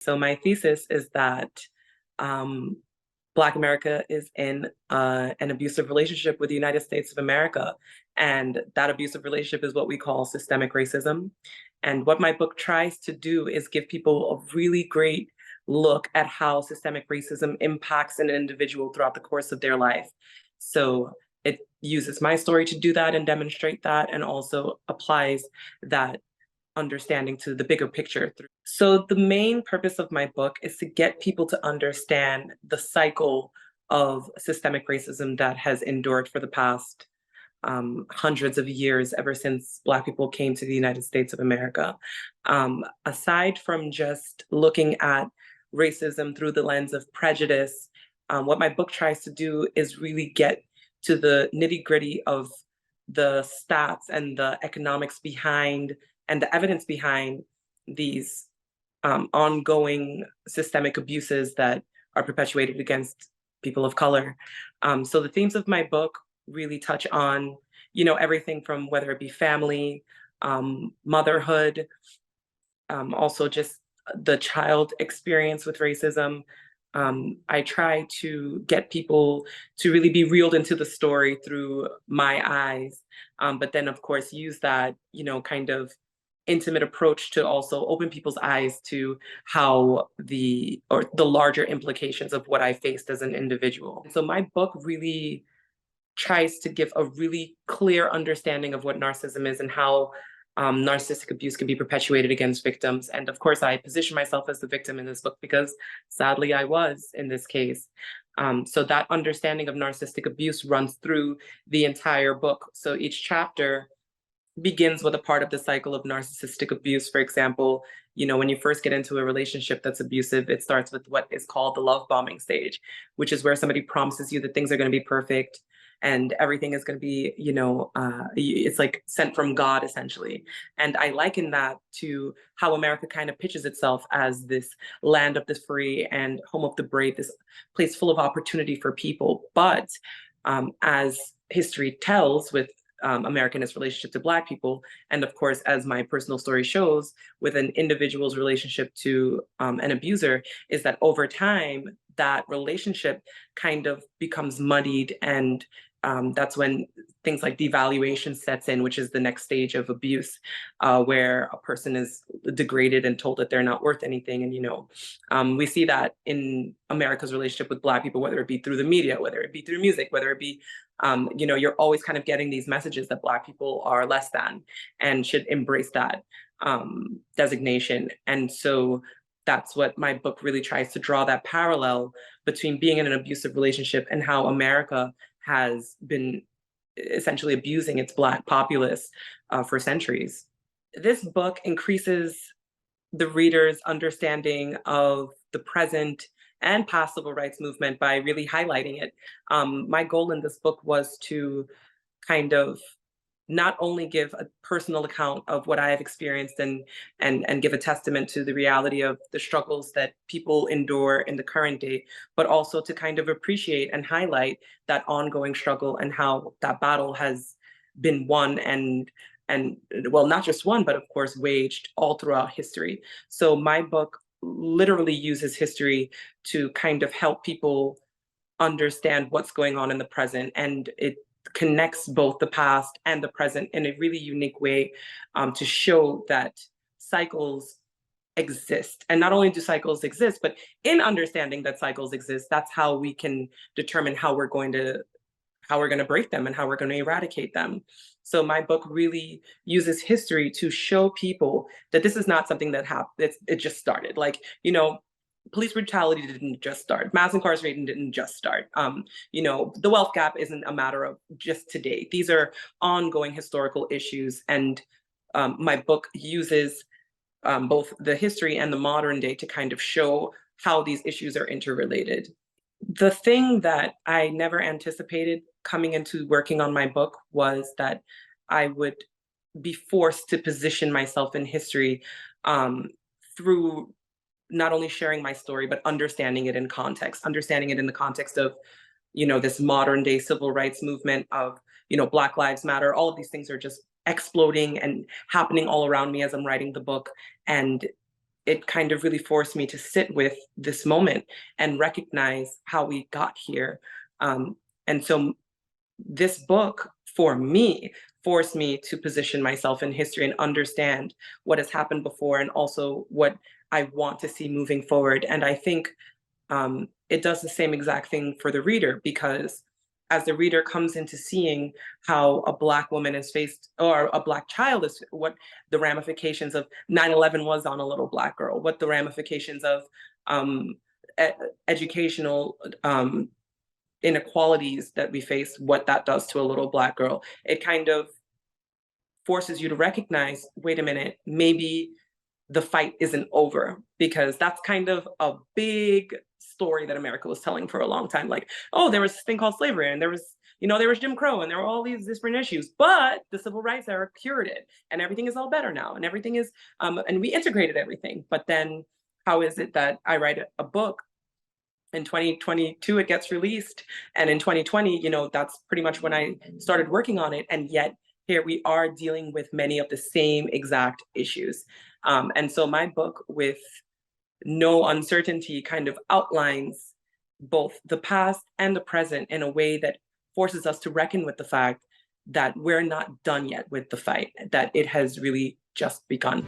So my thesis is that um, Black America is in an abusive relationship with the United States of America. And that abusive relationship is what we call systemic racism. And what my book tries to do is give people a really great look at how systemic racism impacts an individual throughout the course of their life. So it uses my story to do that and demonstrate that, and also applies that understanding to the bigger picture. So the main purpose of my book is to get people to understand the cycle of systemic racism that has endured for the past hundreds of years, ever since Black people came to the United States of America. Aside from just looking at racism through the lens of prejudice, what my book tries to do is really get to the nitty gritty of the stats and the economics behind and the evidence behind these ongoing systemic abuses that are perpetuated against people of color. So the themes of my book really touch on, everything from whether it be family, motherhood, also just the child experience with racism. I try to get people to really be reeled into the story through my eyes, but then of course use that, kind of intimate approach to also open people's eyes to how the larger implications of what I faced as an individual. So my book really tries to give a really clear understanding of what narcissism is and how narcissistic abuse can be perpetuated against victims. And of course, I position myself as the victim in this book because sadly I was in this case. So that understanding of narcissistic abuse runs through the entire book. So each chapter begins with a part of the cycle of narcissistic abuse. For example, when you first get into a relationship that's abusive, it starts with what is called the love bombing stage, which is where somebody promises you that things are going to be perfect and everything is going to be, it's like sent from God, essentially. And I liken that to how America kind of pitches itself as this land of the free and home of the brave, this place full of opportunity for people. But as history tells with Americanist relationship to Black people, and of course, as my personal story shows, with an individual's relationship to an abuser, is that over time, that relationship kind of becomes muddied, and that's when things like devaluation sets in, which is the next stage of abuse, where a person is degraded and told that they're not worth anything. And we see that in America's relationship with Black people, whether it be through the media, whether it be through music, whether it be you're always kind of getting these messages that Black people are less than and should embrace that designation. And so that's what my book really tries to draw, that parallel between being in an abusive relationship and how America has been essentially abusing its Black populace for centuries. This book increases the reader's understanding of the present and past civil rights movement by really highlighting it. My goal in this book was to kind of not only give a personal account of what I have experienced and give a testament to the reality of the struggles that people endure in the current day, but also to kind of appreciate and highlight that ongoing struggle and how that battle has been won and well, not just won, but of course waged all throughout history. So my book literally uses history to kind of help people understand what's going on in the present, and it connects both the past and the present in a really unique way, to show that cycles exist. And not only do cycles exist, but in understanding that cycles exist, that's how we can determine how we're going to break them and how we're going to eradicate them. So my book really uses history to show people that this is not something that happened. It just started. Like, police brutality didn't just start. Mass incarceration didn't just start. The wealth gap isn't a matter of just today. These are ongoing historical issues. And my book uses both the history and the modern day to kind of show how these issues are interrelated. The thing that I never anticipated coming into working on my book was that I would be forced to position myself in history through not only sharing my story, but understanding it in the context of, this modern day civil rights movement of, Black Lives Matter. All of these things are just exploding and happening all around me as I'm writing the book. And it kind of really forced me to sit with this moment and recognize how we got here. And so this book, for me, forced me to position myself in history and understand what has happened before and also what I want to see moving forward. And I think it does the same exact thing for the reader, because as the reader comes into seeing how a Black woman is faced, or a Black child is, what the ramifications of 9/11 was on a little Black girl, what the ramifications of educational inequalities that we face, what that does to a little Black girl, it kind of forces you to recognize, wait a minute, maybe the fight isn't over, because that's kind of a big story that America was telling for a long time. Like, oh, there was this thing called slavery, and there was, there was Jim Crow, and there were all these different issues, but the civil rights era cured it, and everything is all better now, and everything is, and we integrated everything. But then how is it that I write a book in 2022, it gets released, and in 2020, that's pretty much when I started working on it, and yet here we are dealing with many of the same exact issues. And so my book, with no uncertainty, kind of outlines both the past and the present in a way that forces us to reckon with the fact that we're not done yet with the fight, that it has really just begun.